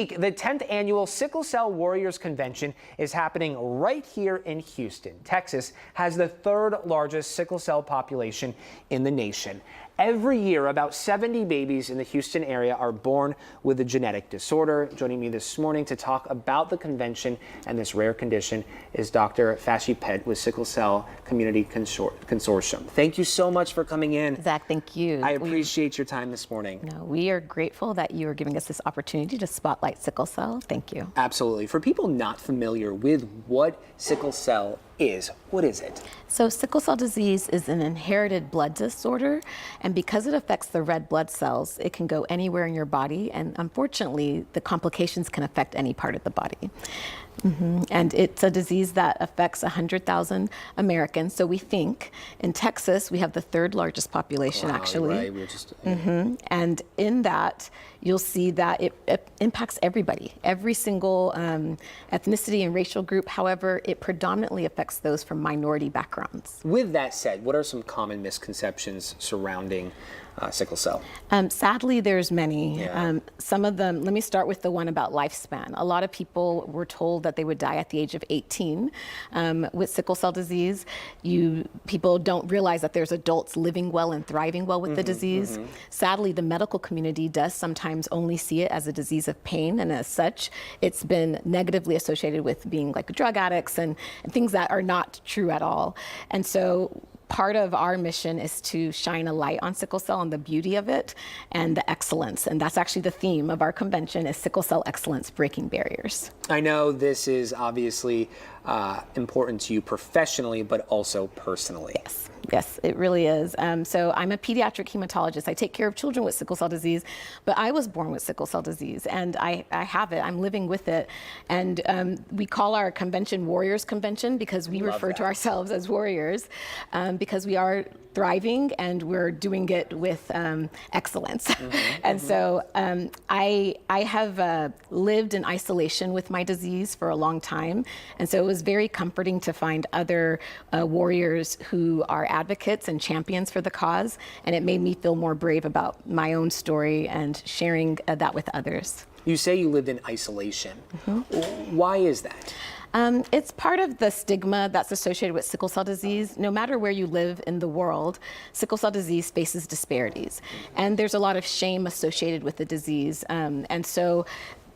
week, the 10th annual Sickle Cell Warriors Convention is happening right here in Houston. Texas has the third largest sickle cell population in the nation. Every year, about 70 babies in the Houston area are born with a genetic disorder. Joining me this morning to talk about the convention and this rare condition is Dr. Fashi Pet with Sickle Cell Community Consortium. Thank you so much for coming in. Zach, thank you. I appreciate your time this morning. No, we are grateful that you are giving us this opportunity to spotlight sickle cell. Thank you. Absolutely. For people not familiar with what sickle cell is, what is it? So sickle cell disease is an inherited blood disorder, and because it affects the red blood cells, it can go anywhere in your body, and unfortunately, the complications can affect any part of the body. And it's a disease that affects 100,000 Americans. So we think in Texas, we have the third largest population, actually. Right. We're just, And in that, you'll see that it impacts everybody, every single ethnicity and racial group. However, it predominantly affects those from minority backgrounds. With that said, what are some common misconceptions surrounding sickle cell? Sadly, there's many. Yeah. Some of them, let me start with the one about lifespan. A lot of people were told that they would die at the age of 18 with sickle cell disease. People don't realize that there's adults living well and thriving well with the disease. Sadly, the medical community does sometimes only see it as a disease of pain, and as such, it's been negatively associated with being like drug addicts and things that are not true at all. And so part of our mission is to shine a light on sickle cell and the beauty of it and the excellence. And that's actually the theme of our convention is sickle cell excellence, breaking barriers. I know this is obviously important to you professionally, but also personally. Yes, it really is. So I'm a pediatric hematologist. I take care of children with sickle cell disease, but I was born with sickle cell disease, and I have it. I'm living with it. And we call our convention Warriors Convention because we refer to ourselves as warriors, because we are thriving and we're doing it with excellence. And so I have lived in isolation with my disease for a long time. And so it was very comforting to find other warriors who are advocates and champions for the cause. And it made me feel more brave about my own story and sharing that with others. You say you lived in isolation. Why is that? It's part of the stigma that's associated with sickle cell disease. No matter where you live in the world, sickle cell disease faces disparities. And there's a lot of shame associated with the disease. And so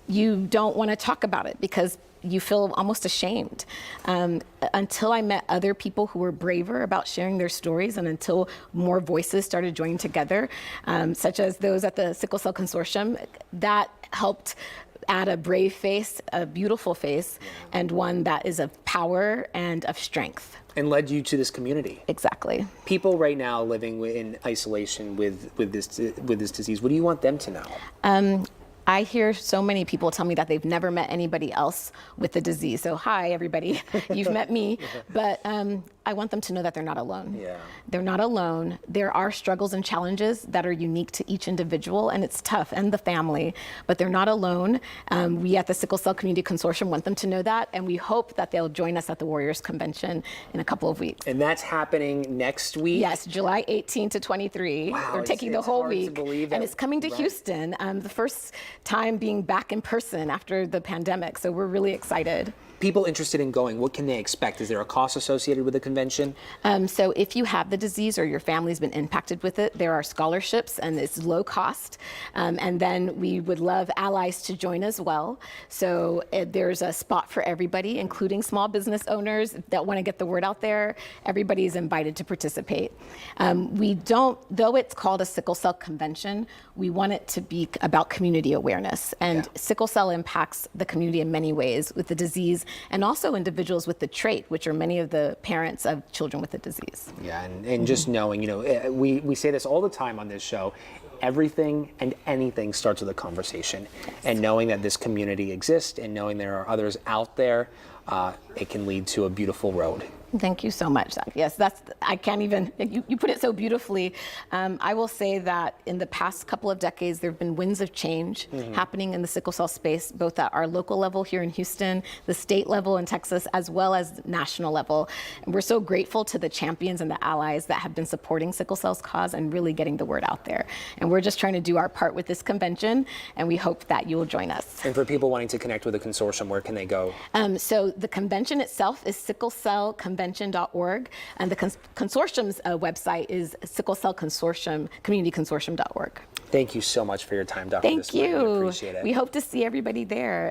you don't want to talk about it because you feel almost ashamed. Until I met other people who were braver about sharing their stories, and until more voices started joining together, such as those at the Sickle Cell Consortium, that helped add a brave face, a beautiful face, and one that is of power and of strength. And led you to this community. Exactly. People right now living in isolation with this disease, what do you want them to know? I hear so many people tell me that they've never met anybody else with the disease. So hi, everybody, you've met me, but I want them to know that they're not alone. They're not alone. There are struggles and challenges that are unique to each individual, and it's tough, and the family, but they're not alone. We at the Sickle Cell Community Consortium want them to know that, and we hope that they'll join us at the Warriors Convention in a couple of weeks. And that's happening next week? Yes, July 18 to 23. Wow, we're taking the whole week, and it's coming to right. Houston. The first time being back in person after the pandemic, so we're really excited. People interested in going, what can they expect? Is there a cost associated with the convention? So if you have the disease or your family's been impacted with it, there are scholarships and it's low cost. And then we would love allies to join as well. So there's a spot for everybody, including small business owners that want to get the word out there. Everybody is invited to participate. Though it's called a sickle cell convention, we want it to be about community awareness. And sickle cell impacts the community in many ways with the disease, and also individuals with the trait, which are many of the parents of children with the disease. Yeah, and just knowing, we say this all the time on this show, everything and anything starts with a conversation. And knowing that this community exists and knowing there are others out there, it can lead to a beautiful road. Thank you so much, Zach. Yes, I can't even, you put it so beautifully. I will say that in the past couple of decades, there have been winds of change happening in the sickle cell space, both at our local level here in Houston, the state level in Texas, as well as national level. And we're so grateful to the champions and the allies that have been supporting sickle cell's cause and really getting the word out there. And we're just trying to do our part with this convention, and we hope that you will join us. And for people wanting to connect with the consortium, where can they go? So the convention itself is sicklecellconvention.org, and the consortium's website is sicklecellconsortium, communityconsortium.org. Thank you so much for your time, Dr. Thank you. We appreciate it. We hope to see everybody there.